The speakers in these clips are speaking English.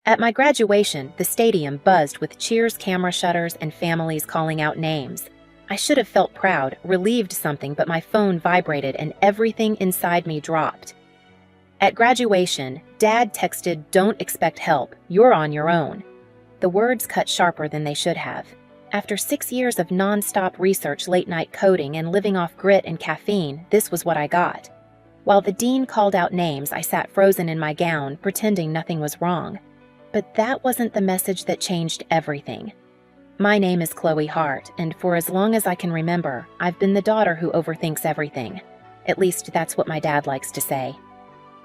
At my graduation, the stadium buzzed with cheers, camera shutters, and families calling out names. I should have felt proud, relieved something, but my phone vibrated and everything inside me dropped. At graduation, Dad texted, "Don't expect help, you're on your own." The words cut sharper than they should have. After 6 years of non-stop research, late-night coding, and living off grit and caffeine, this was what I got. While the dean called out names, I sat frozen in my gown, pretending nothing was wrong. But that wasn't the message that changed everything. My name is Chloe Hart, and for as long as I can remember, I've been the daughter who overthinks everything. At least that's what my dad likes to say.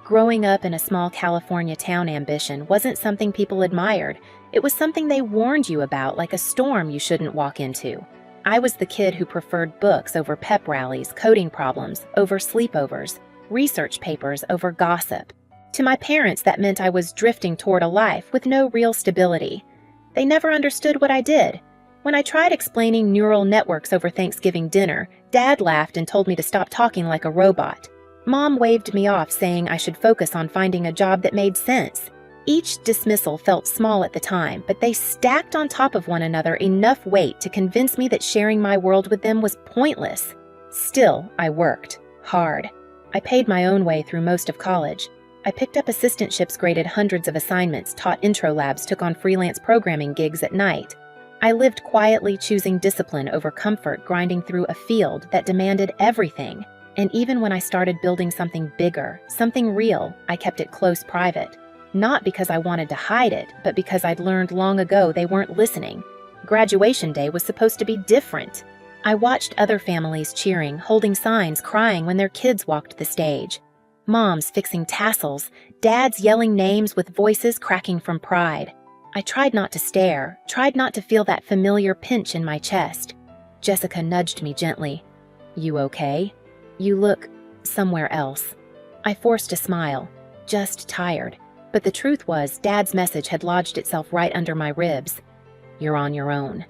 Growing up in a small California town, ambition wasn't something people admired. It was something they warned you about, like a storm you shouldn't walk into. I was the kid who preferred books over pep rallies, coding problems over sleepovers, research papers over gossip. To my parents, that meant I was drifting toward a life with no real stability. They never understood what I did. When I tried explaining neural networks over Thanksgiving dinner, Dad laughed and told me to stop talking like a robot. Mom waved me off, saying I should focus on finding a job that made sense. Each dismissal felt small at the time, but they stacked on top of one another enough weight to convince me that sharing my world with them was pointless. Still, I worked hard. I paid my own way through most of college. I picked up assistantships, graded hundreds of assignments, taught intro labs, took on freelance programming gigs at night. I lived quietly, choosing discipline over comfort, grinding through a field that demanded everything. And even when I started building something bigger, something real, I kept it close, private. Not because I wanted to hide it, but because I'd learned long ago they weren't listening. Graduation day was supposed to be different. I watched other families cheering, holding signs, crying when their kids walked the stage. Moms fixing tassels, dads yelling names with voices cracking from pride. I tried not to stare, tried not to feel that familiar pinch in my chest. Jessica nudged me gently. "You okay? You look somewhere else." I forced a smile, just tired. But the truth was, Dad's message had lodged itself right under my ribs. "You're on your own."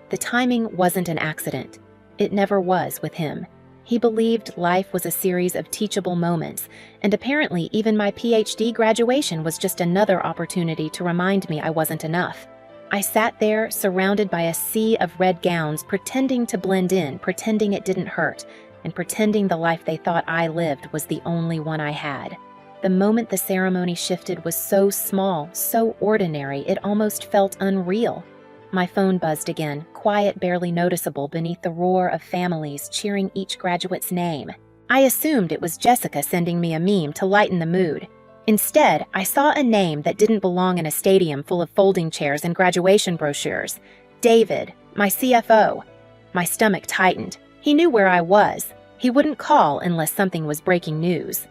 The timing wasn't an accident. It never was with him. He believed life was a series of teachable moments, and apparently even my PhD graduation was just another opportunity to remind me I wasn't enough. I sat there, surrounded by a sea of red gowns, pretending to blend in, pretending it didn't hurt, and pretending the life they thought I lived was the only one I had. The moment the ceremony shifted was so small, so ordinary, it almost felt unreal. My phone buzzed again, quiet, barely noticeable beneath the roar of families cheering each graduate's name. I assumed it was Jessica sending me a meme to lighten the mood. Instead, I saw a name that didn't belong in a stadium full of folding chairs and graduation brochures. David, my CFO. My stomach tightened. He knew where I was. He wouldn't call unless something was breaking news.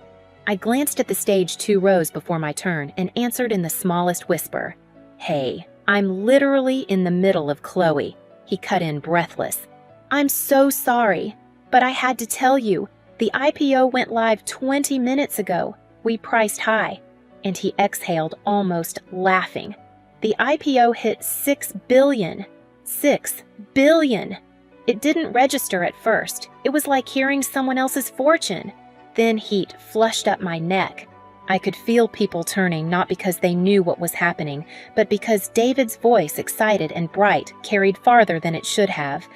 I glanced at the stage 2 rows before my turn and answered in the smallest whisper. "Hey, I'm literally in the middle of Chloe." He cut in, breathless. "I'm so sorry, but I had to tell you, the IPO went live 20 minutes ago. We priced high." And he exhaled, almost laughing. "The IPO hit 6 billion. 6 billion. It didn't register at first. It was like hearing someone else's fortune." Then heat flushed up my neck. I could feel people turning, not because they knew what was happening, but because David's voice, excited and bright, carried farther than it should have.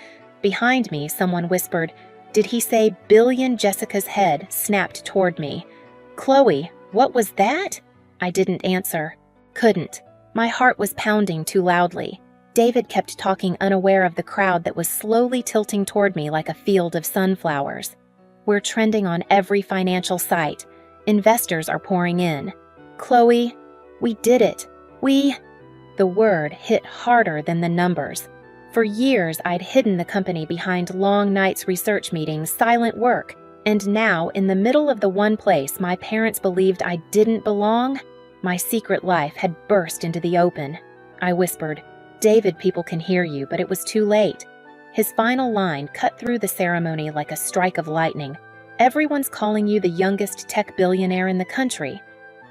Behind me, someone whispered, "Did he say billion?" Jessica's head snapped toward me. "Chloe, what was that?" I didn't answer. Couldn't. My heart was pounding too loudly. David kept talking, unaware of the crowd that was slowly tilting toward me like a field of sunflowers. "We're trending on every financial site. Investors are pouring in. Chloe, we did it. The word hit harder than the numbers. For years, I'd hidden the company behind long nights, research meetings, silent work. And now, in the middle of the one place my parents believed I didn't belong, my secret life had burst into the open. I whispered, "David, people can hear you," but it was too late. His final line cut through the ceremony like a strike of lightning. "Everyone's calling you the youngest tech billionaire in the country."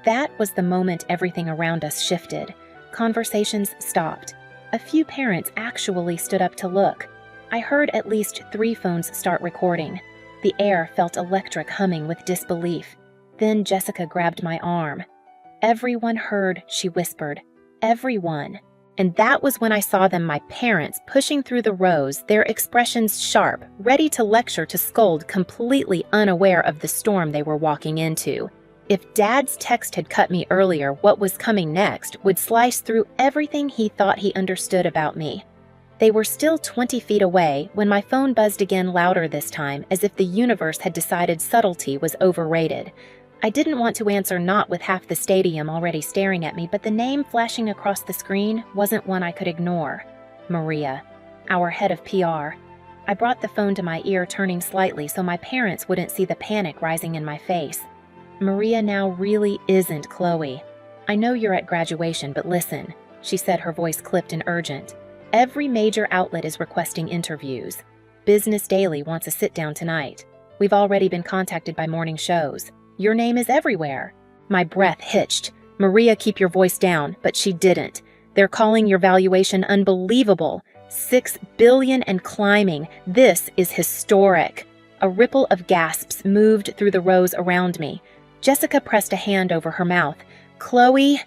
That was the moment everything around us shifted. Conversations stopped. A few parents actually stood up to look. I heard at least 3 phones start recording. The air felt electric, humming with disbelief. Then Jessica grabbed my arm. "Everyone heard," she whispered. Everyone. And that was when I saw them, my parents, pushing through the rows, their expressions sharp, ready to lecture, to scold, completely unaware of the storm they were walking into. If Dad's text had cut me earlier, what was coming next would slice through everything he thought he understood about me. They were still 20 feet away when my phone buzzed again, louder this time, as if the universe had decided subtlety was overrated. I didn't want to answer, not with half the stadium already staring at me, but the name flashing across the screen wasn't one I could ignore. Maria, our head of PR. I brought the phone to my ear, turning slightly so my parents wouldn't see the panic rising in my face. Maria now really isn't Chloe. I know you're at graduation, but listen, she said, her voice clipped and urgent. Every major outlet is requesting interviews. Business Daily wants a sit-down tonight. We've already been contacted by morning shows. Your name is everywhere. My breath hitched. Maria, keep your voice down, but she didn't. They're calling your valuation unbelievable. $6 billion and climbing. This is historic. A ripple of gasps moved through the rows around me. Jessica pressed a hand over her mouth. Chloe?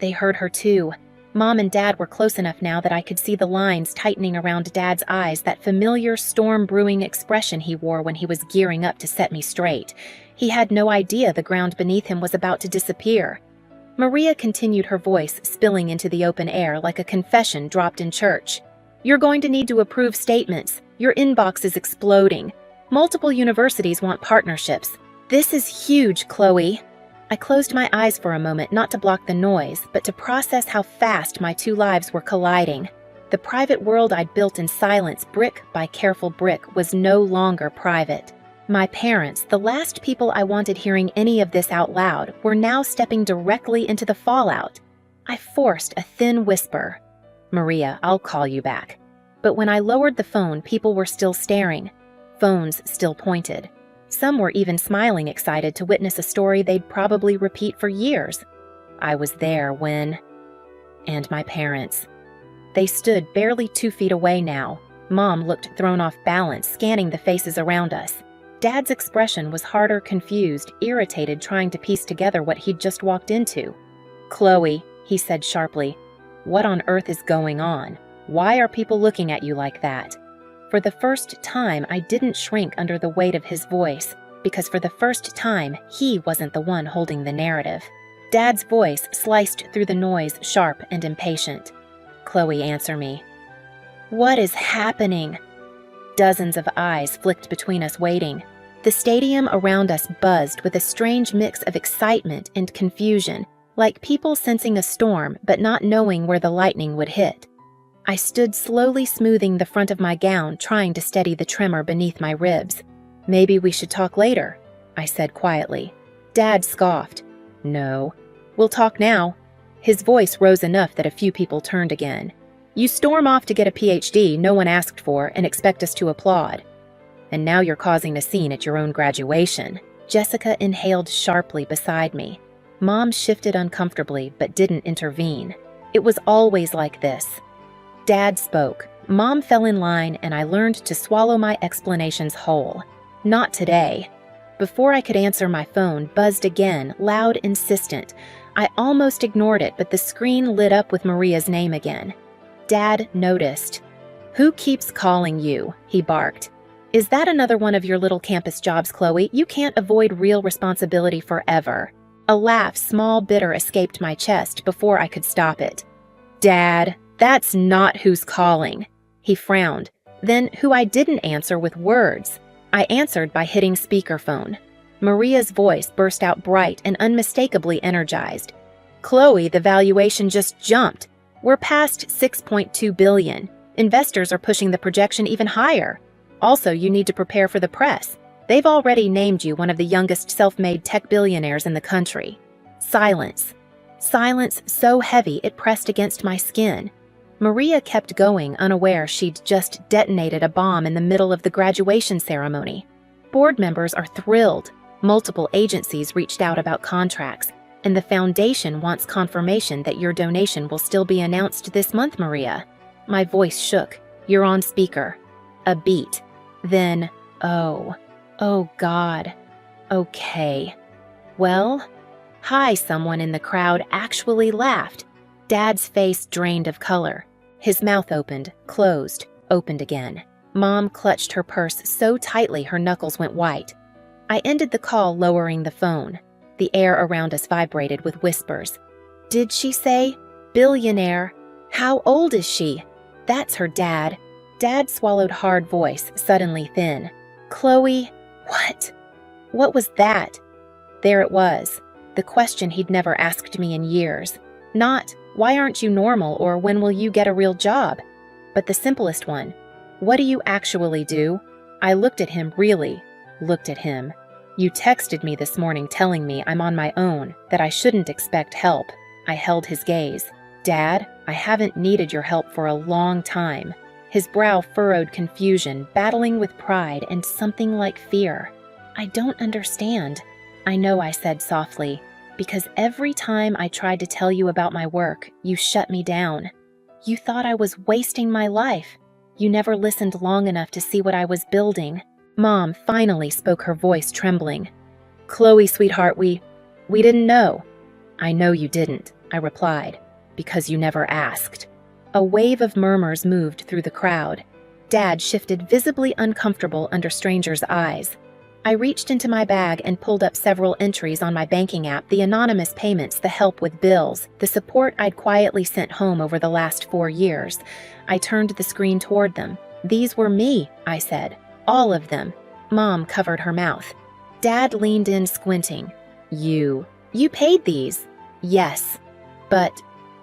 They heard her too. Mom and Dad were close enough now that I could see the lines tightening around Dad's eyes, that familiar storm-brewing expression he wore when he was gearing up to set me straight. He had no idea the ground beneath him was about to disappear. Maria continued, her voice spilling into the open air like a confession dropped in church. You're going to need to approve statements. Your inbox is exploding. Multiple universities want partnerships. This is huge, Chloe. I closed my eyes for a moment, not to block the noise, but to process how fast my two lives were colliding. The private world I'd built in silence, brick by careful brick, was no longer private. My parents, the last people I wanted hearing any of this out loud, were now stepping directly into the fallout. I forced a thin whisper. Maria, I'll call you back. But when I lowered the phone, people were still staring. Phones still pointed. Some were even smiling, excited to witness a story they'd probably repeat for years. I was there when... And my parents. They stood barely 2 feet away now. Mom looked thrown off balance, scanning the faces around us. Dad's expression was harder, confused, irritated, trying to piece together what he'd just walked into. Chloe, he said sharply, what on earth is going on? Why are people looking at you like that? For the first time, I didn't shrink under the weight of his voice, because for the first time, he wasn't the one holding the narrative. Dad's voice sliced through the noise, sharp and impatient. Chloe, answer me. What is happening? Dozens of eyes flicked between us, waiting. The stadium around us buzzed with a strange mix of excitement and confusion, like people sensing a storm but not knowing where the lightning would hit. I stood slowly smoothing the front of my gown, trying to steady the tremor beneath my ribs. Maybe we should talk later, I said quietly. Dad scoffed. No. We'll talk now. His voice rose enough that a few people turned again. You storm off to get a PhD no one asked for and expect us to applaud. And now you're causing a scene at your own graduation. Jessica inhaled sharply beside me. Mom shifted uncomfortably but didn't intervene. It was always like this. Dad spoke. Mom fell in line, and I learned to swallow my explanations whole. Not today. Before I could answer, my phone buzzed again, loud, insistent. I almost ignored it, but the screen lit up with Maria's name again. Dad noticed. Who keeps calling you? He barked. Is that another one of your little campus jobs, Chloe? You can't avoid real responsibility forever. A laugh, small, bitter, escaped my chest before I could stop it. Dad, that's not who's calling. He frowned. Then who I didn't answer with words. I answered by hitting speakerphone. Maria's voice burst out bright and unmistakably energized. Chloe, the valuation just jumped. We're past $6.2 billion. Investors are pushing the projection even higher. Also, you need to prepare for the press. They've already named you one of the youngest self-made tech billionaires in the country. Silence. Silence so heavy it pressed against my skin. Maria kept going, unaware she'd just detonated a bomb in the middle of the graduation ceremony. Board members are thrilled. Multiple agencies reached out about contracts, and the foundation wants confirmation that your donation will still be announced this month, Maria. My voice shook. You're on speaker. A beat. Then, oh God. Okay. Well, hi, someone in the crowd actually laughed. Dad's face drained of color. His mouth opened, closed, opened again. Mom clutched her purse so tightly her knuckles went white. I ended the call, lowering the phone. The air around us vibrated with whispers. Did she say billionaire? How old is she? That's her dad. Dad swallowed hard, voice suddenly thin. Chloe, what? What was that? There it was, the question he'd never asked me in years. Not, why aren't you normal, or when will you get a real job? But the simplest one. What do you actually do? I looked at him, really looked at him. You texted me this morning telling me I'm on my own, that I shouldn't expect help. I held his gaze. Dad, I haven't needed your help for a long time. His brow furrowed confusion, battling with pride and something like fear. I don't understand. I know, I said softly, because every time I tried to tell you about my work, you shut me down. You thought I was wasting my life. You never listened long enough to see what I was building. Mom finally spoke, her voice trembling. Chloe, sweetheart, we didn't know. I know you didn't, I replied, because you never asked. A wave of murmurs moved through the crowd. Dad shifted, visibly uncomfortable under strangers' eyes. I reached into my bag and pulled up several entries on my banking app, the anonymous payments, the help with bills, the support I'd quietly sent home over the last 4 years. I turned the screen toward them. These were me, I said. All of them. Mom covered her mouth. Dad leaned in, squinting. You paid these? Yes. But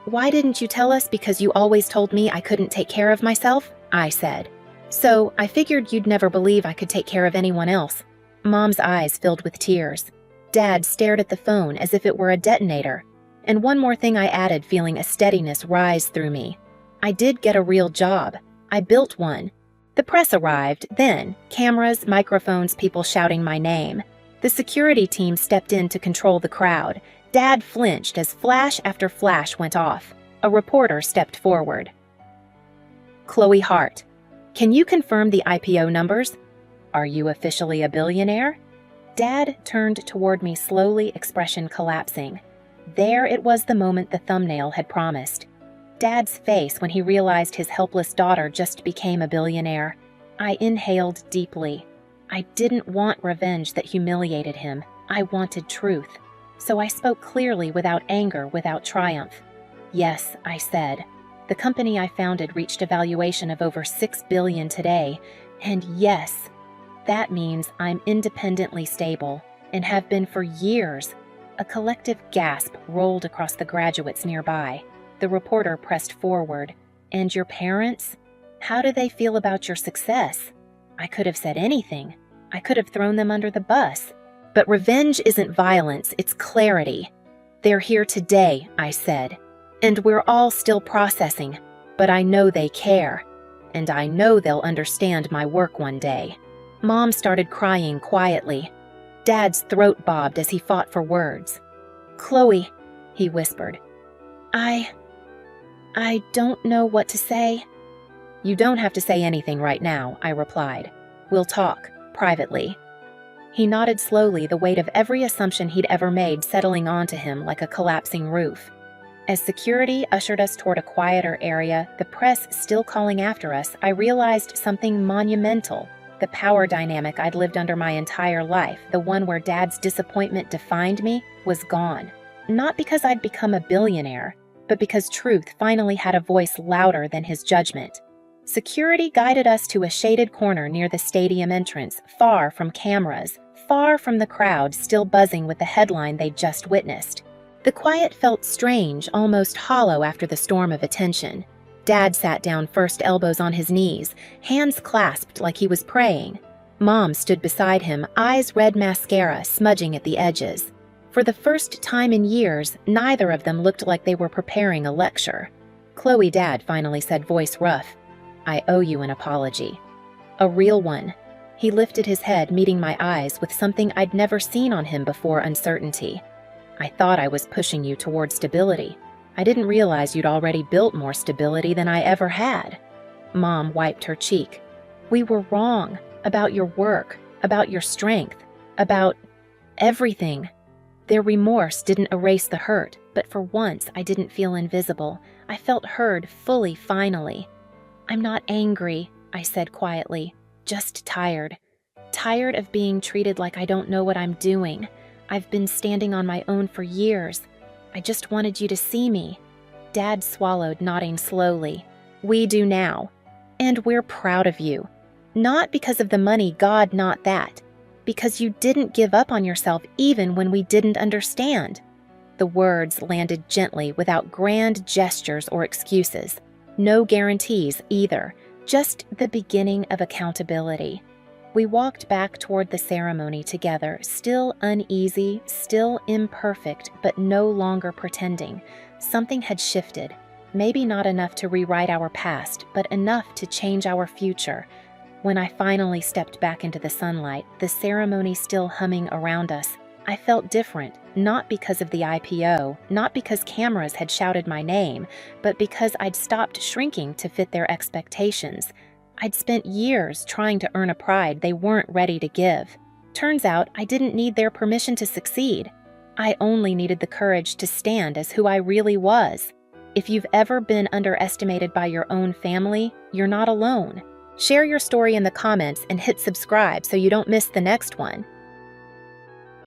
why didn't you tell us? Because you always told me I couldn't take care of myself, I said. So I figured you'd never believe I could take care of anyone else. Mom's eyes filled with tears. Dad stared at the phone as if it were a detonator. And one more thing, I added, feeling a steadiness rise through me. I did get a real job. I built one. The press arrived, then cameras, microphones, people shouting my name. The security team stepped in to control the crowd. Dad flinched as flash after flash went off. A reporter stepped forward. Chloe Hart, can you confirm the IPO numbers? Are you officially a billionaire? Dad turned toward me slowly, expression collapsing. There it was, the moment the thumbnail had promised. Dad's face when he realized his helpless daughter just became a billionaire. I inhaled deeply. I didn't want revenge that humiliated him. I wanted truth. So I spoke clearly, without anger, without triumph. Yes, I said. The company I founded reached a valuation of over $6 billion today. And yes, that means I'm independently stable, and have been for years. A collective gasp rolled across the graduates nearby. The reporter pressed forward. And your parents? How do they feel about your success? I could have said anything. I could have thrown them under the bus. But revenge isn't violence, it's clarity. They're here today, I said. And we're all still processing. But I know they care. And I know they'll understand my work one day. Mom started crying quietly. Dad's throat bobbed as he fought for words. Chloe, he whispered. I don't know what to say. You don't have to say anything right now, I replied. We'll talk, privately. He nodded slowly, the weight of every assumption he'd ever made settling onto him like a collapsing roof. As security ushered us toward a quieter area, the press still calling after us, I realized something monumental. The power dynamic I'd lived under my entire life, the one where Dad's disappointment defined me, was gone. Not because I'd become a billionaire, but because truth finally had a voice louder than his judgment. Security guided us to a shaded corner near the stadium entrance, far from cameras, far from the crowd still buzzing with the headline they'd just witnessed. The quiet felt strange, almost hollow after the storm of attention. Dad sat down first, elbows on his knees, hands clasped like he was praying. Mom stood beside him, eyes red mascara smudging at the edges. For the first time in years, neither of them looked like they were preparing a lecture. Chloe, Dad finally said, voice rough. I owe you an apology. A real one. He lifted his head, meeting my eyes with something I'd never seen on him before, uncertainty. I thought I was pushing you toward stability. I didn't realize you'd already built more stability than I ever had. Mom wiped her cheek. We were wrong about your work, about your strength, about everything. Their remorse didn't erase the hurt, But for once, I didn't feel invisible. I felt heard fully, finally. "I'm not angry," I said quietly, "just tired. Tired of being treated like I don't know what I'm doing. I've been standing on my own for years. I just wanted you to see me." Dad swallowed, nodding slowly. "We do now. And we're proud of you. Not because of the money, God, not that. Because you didn't give up on yourself even when we didn't understand." The words landed gently without grand gestures or excuses. No guarantees either, just the beginning of accountability. We walked back toward the ceremony together, still uneasy, still imperfect, but no longer pretending. Something had shifted. Maybe not enough to rewrite our past, but enough to change our future. When I finally stepped back into the sunlight, the ceremony still humming around us, I felt different, not because of the IPO, not because cameras had shouted my name, but because I'd stopped shrinking to fit their expectations. I'd spent years trying to earn a pride they weren't ready to give. Turns out I didn't need their permission to succeed. I only needed the courage to stand as who I really was. If you've ever been underestimated by your own family, you're not alone. Share your story in the comments and hit subscribe so you don't miss the next one.